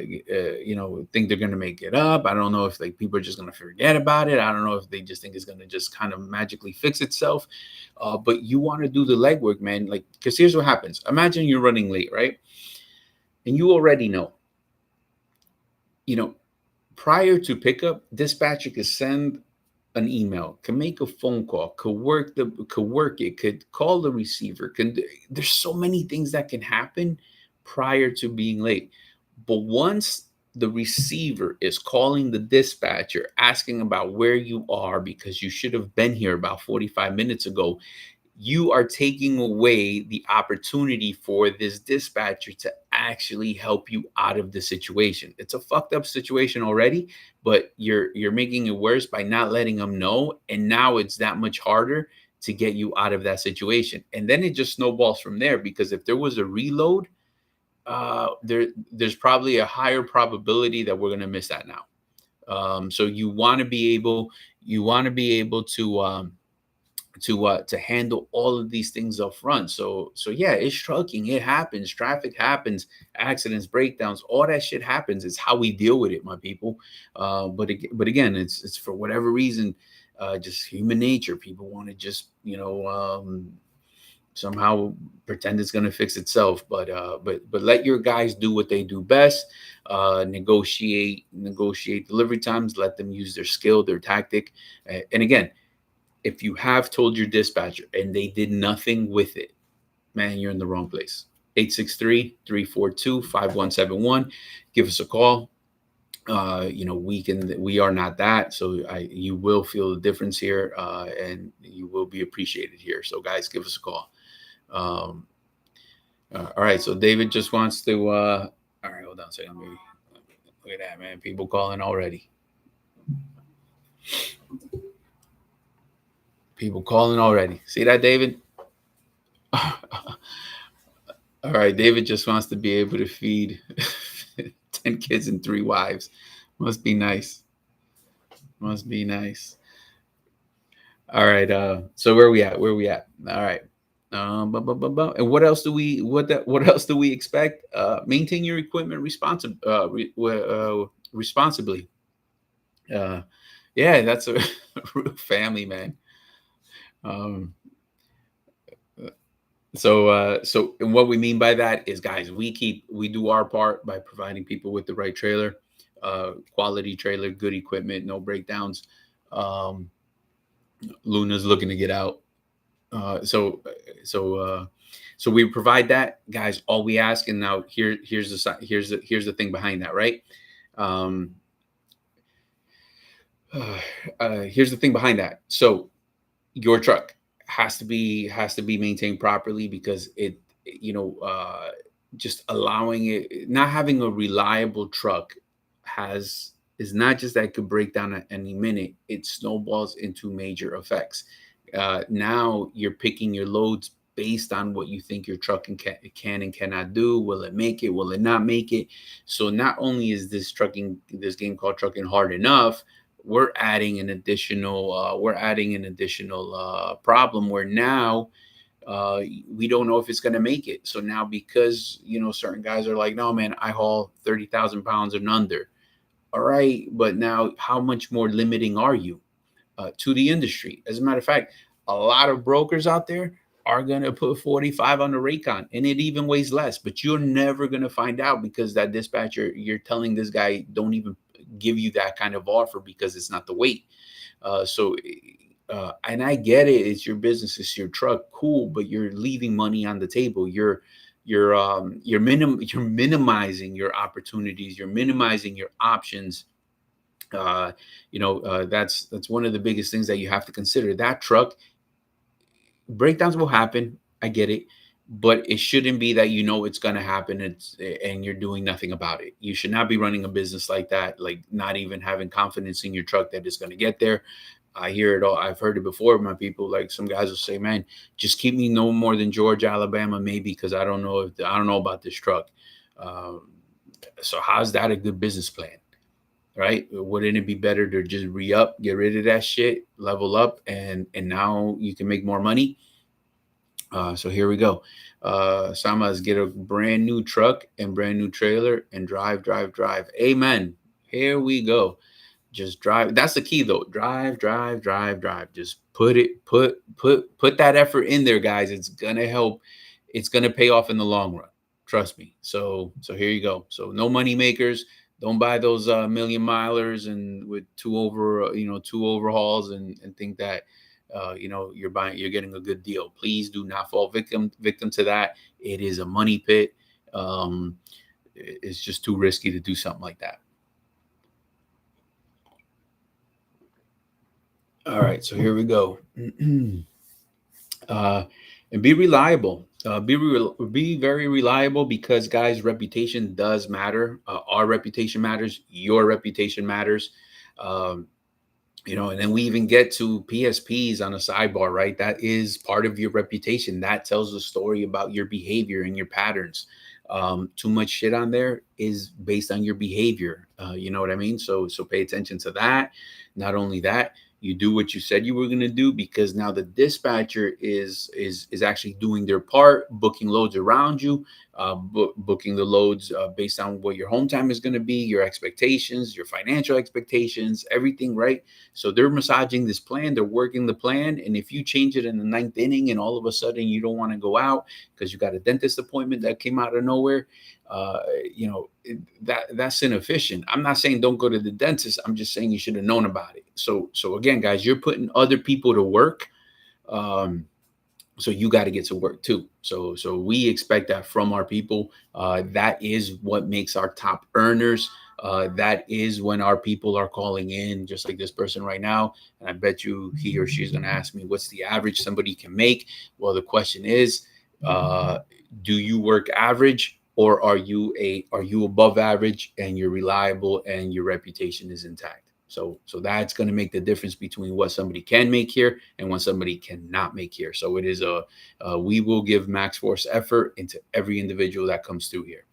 think they're gonna make it up. I don't know if like people are just gonna forget about it. I don't know if they just think it's gonna just kind of magically fix itself. But you want to do the legwork, man. Like, because here's what happens. Imagine you're running late, right? And you already know, prior to pickup, dispatcher could send an email, can make a phone call, could work it, could call the receiver. There's so many things that can happen prior to being late. But once the receiver is calling the dispatcher asking about where you are because you should have been here about 45 minutes ago, you are taking away the opportunity for this dispatcher to actually help you out of the situation. It's a fucked up situation already, but you're making it worse by not letting them know, and now it's that much harder to get you out of that situation. And then it just snowballs from there, because if there was a reload, there's probably a higher probability that we're going to miss that now. So you want to be able to handle all of these things up front. So yeah, it's trucking. It happens. Traffic happens. Accidents, breakdowns, all that shit happens. It's how we deal with it, my people. But again, it's for whatever reason, just human nature. People want to just somehow pretend it's going to fix itself. But let your guys do what they do best. Negotiate delivery times. Let them use their skill, their tactic. And again, if you have told your dispatcher and they did nothing with it, man, you're in the wrong place. 863-342-5171. Give us a call. We are not that. So you will feel the difference here, and you will be appreciated here. So guys, give us a call. All right. So David just wants to, all right, hold on a second. Maybe. Look at that, man. People calling already. See that, David? All right. David just wants to be able to feed 10 kids and 3 wives. Must be nice. All right. So where we at? All right. And what else do we expect? Maintain your equipment responsibly. Yeah, that's a real family, man. So and what we mean by that is, guys, we do our part by providing people with the right trailer, quality trailer, good equipment, no breakdowns. Luna's looking to get out. So So we provide that, guys. All we ask, and now here's the thing behind that, right? Um, Here's the thing behind that. So your truck has to be maintained properly, because you know uh just allowing it, not having a reliable truck, has is not just that it could break down at any minute. It snowballs into major effects. Now you're picking your loads based on what you think your truck can and cannot do. Will it make it? Will it not make it? So not only is this game called trucking hard enough, we're adding an additional problem where now uh we don't know if it's going to make it. So now, because certain guys are like, no man, I haul 30,000 pounds and under. All right, but now how much more limiting are you to the industry? As a matter of fact, a lot of brokers out there are going to put 45 on the Raycon, and it even weighs less, but you're never going to find out, because that dispatcher, you're telling this guy, don't even give you that kind of offer, because it's not the weight. And I get it. It's your business. It's your truck. Cool. But you're leaving money on the table. You're minimizing your opportunities. You're minimizing your options. That's one of the biggest things that you have to consider. That truck, breakdowns will happen. I get it. But it shouldn't be that it's going to happen, and you're doing nothing about it. You should not be running a business like that, like not even having confidence in your truck that it's going to get there. I hear it all. I've heard it before. My people, like some guys will say, "Man, just keep me no more than Georgia, Alabama, maybe, because I don't know about this truck." Um, so how's that a good business plan, right? Wouldn't it be better to just re-up, get rid of that shit, level up, and now you can make more money? So here we go. Samas, get a brand new truck and brand new trailer and drive, drive, drive. Amen. Here we go. Just drive. That's the key though. Drive, drive, drive, drive. Just put that effort in there, guys. It's gonna help. It's gonna pay off in the long run. Trust me. So here you go. So no money makers. Don't buy those million milers and with two overhauls, and think that you're getting a good deal. Please do not fall victim to that. It is a money pit. Um, it's just too risky to do something like that. All right, so here we go. uh, and be reliable. Be very reliable, because guys, reputation does matter. Our reputation matters. Your reputation matters. Um, and then we even get to PSPs on a sidebar, right? That is part of your reputation. That tells a story about your behavior and your patterns. Too much shit on there is based on your behavior. You know what I mean? So pay attention to that. Not only that, you do what you said you were going to do, because now the dispatcher is actually doing their part, booking loads around you, booking the loads based on what your home time is going to be, your expectations, your financial expectations, everything, right? So they're massaging this plan, they're working the plan. And if you change it in the ninth inning and all of a sudden you don't want to go out because you got a dentist appointment that came out of nowhere, uh, that's inefficient. I'm not saying don't go to the dentist. I'm just saying you should have known about it. So again, guys, you're putting other people to work. Um, so you got to get to work too. So we expect that from our people. That is what makes our top earners. That is when our people are calling in, just like this person right now. And I bet you he or she's going to ask me, what's the average somebody can make? Well, the question is, uh, do you work average, or are you above average, and you're reliable and your reputation is intact? So that's going to make the difference between what somebody can make here and what somebody cannot make here. So it is we will give max force effort into every individual that comes through here.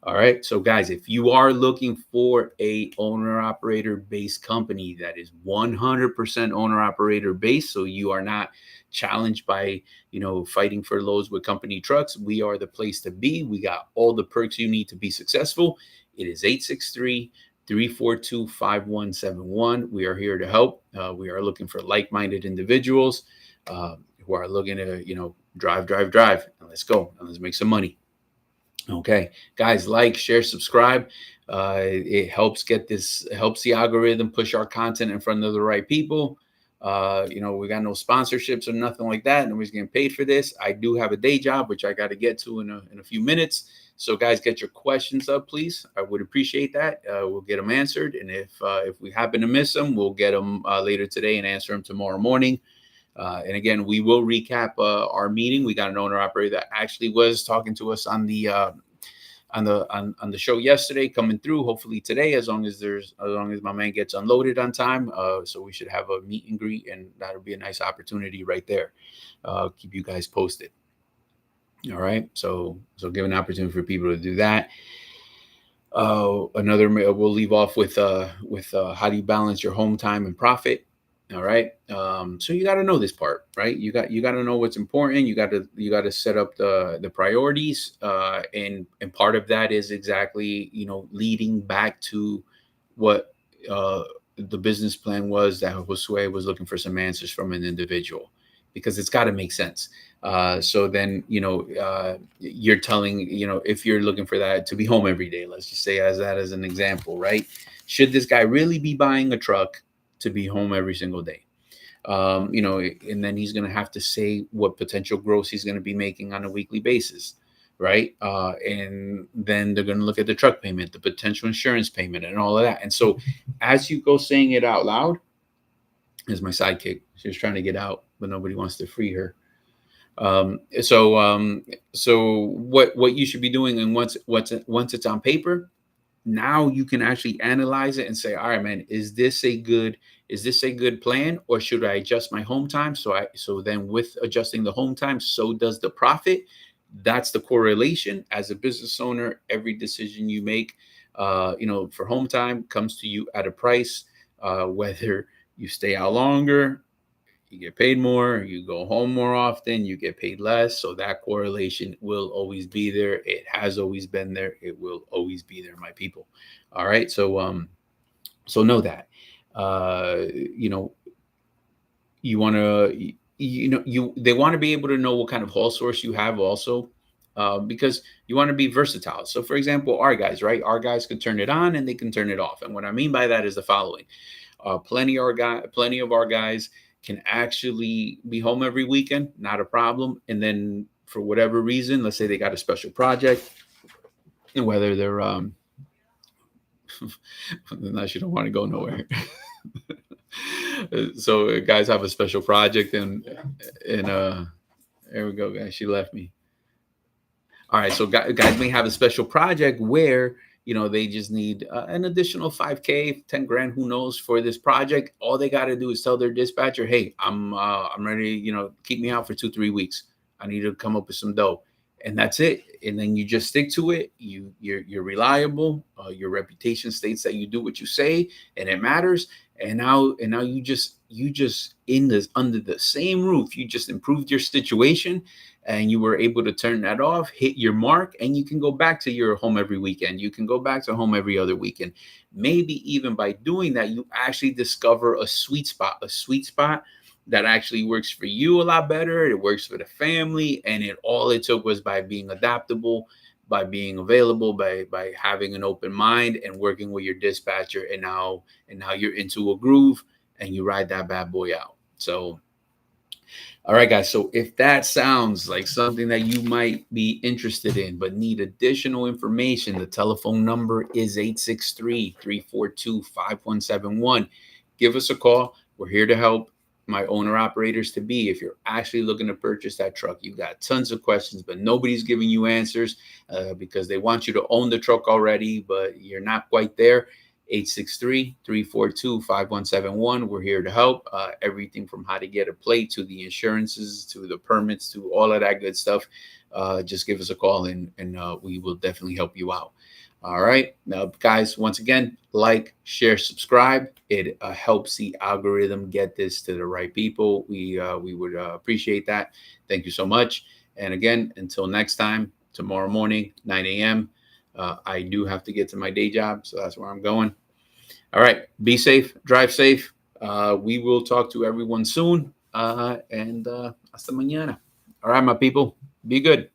All right. So guys, if you are looking for a owner operator based company that is 100% owner operator based, so you are not challenged by, fighting for loads with company trucks, we are the place to be. We got all the perks you need to be successful. It is 863-342-5171. We are here to help. We are looking for like-minded individuals who are looking to, drive, drive, drive. And let's go. And let's make some money. Okay, guys, like, share, subscribe. It helps the algorithm push our content in front of the right people. We got no sponsorships or nothing like that. Nobody's getting paid for this. I do have a day job, which I got to get to in a few minutes. So, guys, get your questions up, please. I would appreciate that. We'll get them answered, and if we happen to miss them, we'll get them later today and answer them tomorrow morning. And again, we will recap our meeting. We got an owner operator that actually was talking to us on the show yesterday, coming through hopefully today, as long as my man gets unloaded on time. So we should have a meet and greet, and that'll be a nice opportunity right there. Keep you guys posted. All right, so give an opportunity for people to do that. We'll leave off with how do you balance your home time and profit. All right. So you got to know this part, right? You got to know what's important. You got to set up the priorities. And part of that is exactly, leading back to what the business plan was that Josue was looking for some answers from an individual, because it's got to make sense. So then, you're telling, if you're looking for that to be home every day, let's just say as an example, right? Should this guy really be buying a truck to be home every single day? And then he's going to have to say what potential gross he's going to be making on a weekly basis, right? And then they're going to look at the truck payment, the potential insurance payment, and all of that. And so as you go saying it out loud, is my sidekick. She was trying to get out, but nobody wants to free her. So what you should be doing, and once it's on paper, now you can actually analyze it and say, all right, man, is this a good plan, or should I adjust my home time? So then with adjusting the home time, so does the profit. That's the correlation. As a business owner, every decision you make, for home time comes to you at a price, whether you stay out longer, you get paid more, you go home more often, you get paid less. So that correlation will always be there. It has always been there. It will always be there, my people. All right. So know that, you want to, they want to be able to know what kind of haul source you have also, because you want to be versatile. So for example, our guys can turn it on and they can turn it off. And what I mean by that is the following. Plenty of our guys can actually be home every weekend, not a problem. And then for whatever reason, let's say they got a special project, and whether they're unless you don't want to go nowhere. So guys have a special project, and there we go, guys. She left me. All right, so guys may have a special project where they just need an additional 5K, 10 grand, who knows, for this project. All they got to do is tell their dispatcher, hey, I'm ready, keep me out for 2-3 weeks. I need to come up with some dough. And that's it. And then you just stick to it. You're reliable. Your reputation states that you do what you say, and it matters. And now you just under the same roof, you just improved your situation, and you were able to turn that off, hit your mark, and you can go back to your home every weekend. You can go back to home every other weekend. Maybe even by doing that, you actually discover a sweet spot that actually works for you a lot better. It works for the family, and all it took was by being adaptable, by being available, by having an open mind and working with your dispatcher. And now you're into a groove, and you ride that bad boy out. So, all right, guys. So if that sounds like something that you might be interested in, but need additional information, the telephone number is 863-342-5171. Give us a call. We're here to help. My owner operators to be, if you're actually looking to purchase that truck, you got tons of questions, but nobody's giving you answers because they want you to own the truck already, but you're not quite there. 863-342-5171. We're here to help. Everything from how to get a plate to the insurances to the permits to all of that good stuff. Just give us a call, and we will definitely help you out. All right. Now, guys, once again, like, share, subscribe. It helps the algorithm get this to the right people. We would appreciate that. Thank you so much. And again, until next time, tomorrow morning, 9 a.m., I do have to get to my day job, so that's where I'm going. All right. Be safe. Drive safe. We will talk to everyone soon. And hasta mañana. All right, my people. Be good.